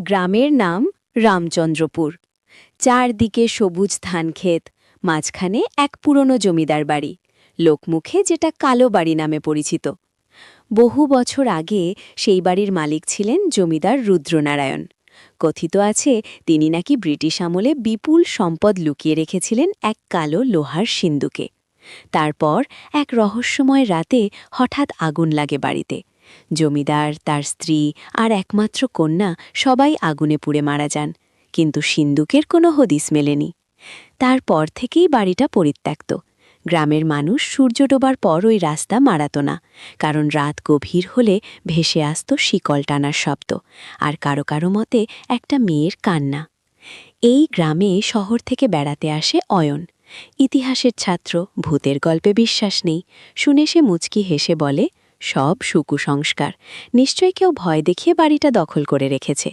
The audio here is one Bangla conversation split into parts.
গ্রামের নাম রামচন্দ্রপুর। চারদিকে সবুজ ধানক্ষেত, মাঝখানে এক পুরনো জমিদার বাড়ি, লোকমুখে যেটা কালো বাড়ি নামে পরিচিত। বহু বছর আগে সেই বাড়ির মালিক ছিলেন জমিদার রুদ্রনারায়ণ। কথিত আছে তিনি নাকি ব্রিটিশ আমলে বিপুল সম্পদ লুকিয়ে রেখেছিলেন এক কালো লোহার সিন্দুকে। তারপর এক রহস্যময় রাতে হঠাৎ আগুন লাগে বাড়িতে। জমিদার, তার স্ত্রী আর একমাত্র কন্যা সবাই আগুনে পুড়ে মারা যান, কিন্তু সিন্দুকের কোনো হদিস মেলেনি। তারপর থেকেই বাড়িটা পরিত্যক্ত। গ্রামের মানুষ সূর্য ডোবার পর ওই রাস্তা মারাত না, কারণ রাত গভীর হলে ভেসে আসত শিকল টানার শব্দ, আর কারো কারো মতে একটা মেয়ের কান্না। এই গ্রামে শহর থেকে বেড়াতে আসে অয়ন। ইতিহাসের ছাত্র, ভূতের গল্পে বিশ্বাস নেই। শুনে সে মুচকি হেসে বলে, সব সুকুসংস্কার, নিশ্চয়ই কেউ ভয় দেখিয়ে বাড়িটা দখল করে রেখেছে।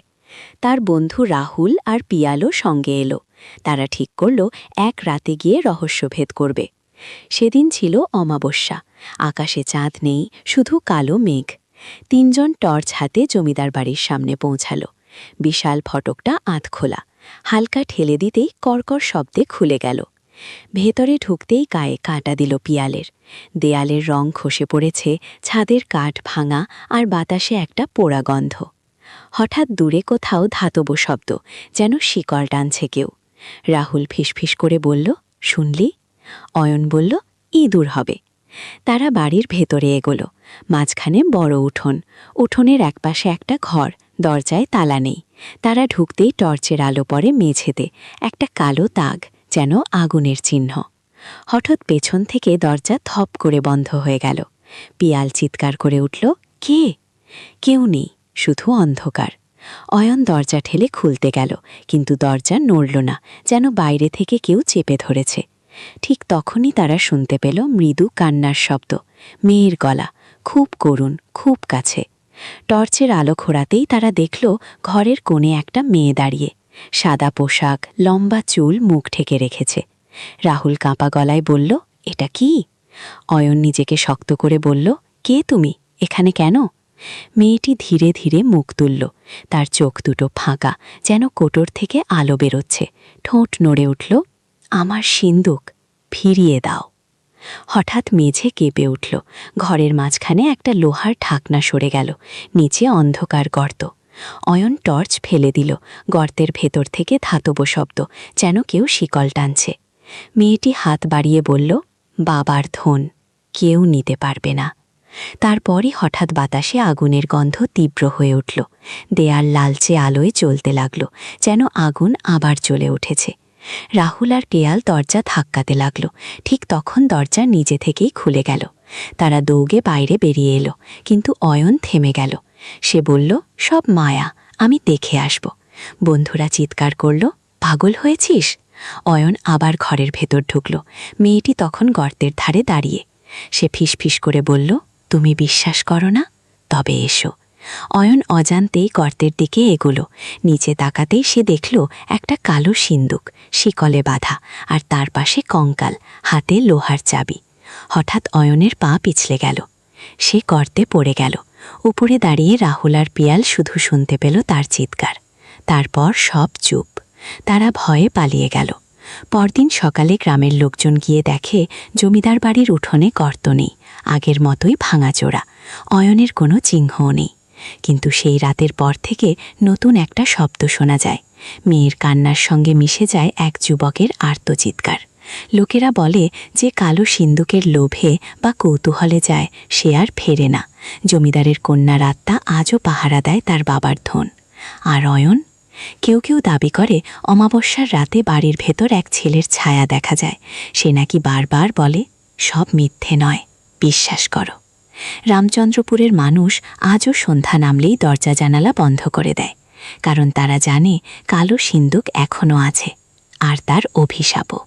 তার বন্ধু রাহুল আর পিয়ালো সঙ্গে এলো। তারা ঠিক করল এক রাতে গিয়ে রহস্যভেদ করবে। সেদিন ছিল অমাবস্যা, আকাশে চাঁদ নেই, শুধু কালো মেঘ। তিনজন টর্চ হাতে জমিদার বাড়ির সামনে পৌঁছাল। বিশাল ফটকটা আধখোলা, হালকা ঠেলে দিতেই কর্কর শব্দে খুলে গেল। ভেতরে ঢুকতেই গায়ে কাঁটা দিল পিয়ালের। দেয়ালের রং খসে পড়েছে, ছাদের কাঠ ভাঙা, আর বাতাসে একটা পোড়া গন্ধ। হঠাৎ দূরে কোথাও ধাতব শব্দ, যেন শিকল টানছে কেউ। রাহুল ফিসফিস করে বলল, শুনলি? অয়ন বলল, ইঁদুর হবে। তারা বাড়ির ভেতরে এগোল। মাঝখানে বড় উঠোন, উঠোনের একপাশে একটা ঘর, দরজায় তালা নেই। তারা ঢুকতেই টর্চের আলো পড়ে মেঝেতে, একটা কালো দাগ, যেন আগুনের চিহ্ন। হঠাৎ পেছন থেকে দরজা থপ করে বন্ধ হয়ে গেল। পিয়াল চিৎকার করে উঠল, কে? কেউ নেই, শুধু অন্ধকার। অয়ন দরজা ঠেলে খুলতে গেল, কিন্তু দরজা নড়ল না, যেন বাইরে থেকে কেউ চেপে ধরেছে। ঠিক তখনই তারা শুনতে পেল মৃদু কান্নার শব্দ, মেয়ের গলা, খুব করুণ, খুব কাছে। টর্চের আলো খোঁড়াতেই তারা দেখল ঘরের কোণে একটা মেয়ে দাঁড়িয়ে, সাদা পোশাক, লম্বা চুল, মুখ ঢেকে রেখেছে। রাহুল কাঁপা গলায় বলল, এটা কি? অয়ন নিজেকে শক্ত করে বলল, কে তুমি? এখানে কেন? মেয়েটি ধীরে ধীরে মুখ তুলল। তার চোখ দুটো ফাঁকা, যেন কোটর থেকে আলো বেরোচ্ছে। ঠোঁট নড়ে উঠল, আমার সিন্দুক ফিরিয়ে দাও। হঠাৎ মেঝে কেঁপে উঠল। ঘরের মাঝখানে একটা লোহার ঢাকনা সরে গেল, নিচে অন্ধকার গর্ত। অয়ন টর্চ ফেলে দিল। গর্তের ভেতর থেকে ধাতব শব্দ, যেন কেউ শিকল টানছে। মেয়েটি হাত বাড়িয়ে বলল, বাবার ধন, কেউ নিতে পারবে না। তারপরই হঠাৎ বাতাসে আগুনের গন্ধ তীব্র হয়ে উঠল। দেয়াল লালচে আলোয় জ্বলতে লাগল, যেন আগুন আবার জ্বলে উঠেছে। রাহুল আর কেয়াল দরজা ধাক্কাতে লাগল। ঠিক তখন দরজা নিজে থেকেই খুলে গেল। তারা দৌড়ে বাইরে বেরিয়ে এলো, কিন্তু অয়ন থেমে গেল। সে বলল, সব মায়া, আমি দেখে আসব। বন্ধুরা চিৎকার করল, পাগল হয়েছিস? অয়ন আবার ঘরের ভেতর ঢুকল। মেয়েটি তখন গর্তের ধারে দাঁড়িয়ে। সে ফিসফিস করে বলল, তুমি বিশ্বাস করো না? তবে এসো। অয়ন অজান্তেই গর্তের দিকে এগোলো। নিচে তাকাতেই সে দেখল একটা কালো সিন্দুক, শিকলে বাঁধা, আর তার পাশে কঙ্কাল, হাতে লোহার চাবি। হঠাৎ অয়নের পা পিছলে গেল। সে গর্তে পড়ে গেল। উপরে দাঁড়িয়ে রাহুল আর পিয়াল শুধু শুনতে পেল তার চিৎকার। তারপর সব চুপ। তারা ভয়ে পালিয়ে গেল। পরদিন সকালে গ্রামের লোকজন গিয়ে দেখে জমিদার বাড়ির উঠোনে গর্ত নেই, আগের মতোই ভাঙাচোরা। অয়নের কোনো চিহ্নও নেই। কিন্তু সেই রাতের পর থেকে নতুন একটা শব্দ শোনা যায়। মেয়ের কান্নার সঙ্গে মিশে যায় এক যুবকের আর্তচিৎকার। লোকেরা বলে যে কালো সিন্দুকের লোভে বা কৌতূহলে যায়, সে আর ফেরে না। জমিদারের কন্যার আত্মা আজও পাহারা দেয় তার বাবার ধন। আর অয়ন? কেউ কেউ দাবি করে অমাবস্যার রাতে বাড়ির ভেতর এক ছেলের ছায়া দেখা যায়। সে নাকি বারবার বলে, সব মিথ্যে নয়, বিশ্বাস করো। রামচন্দ্রপুরের মানুষ আজও সন্ধ্যা নামলেই দরজা জানালা বন্ধ করে দেয়, কারণ তারা জানে কালো সিন্দুক এখনও আছে, আর তার অভিশাপও।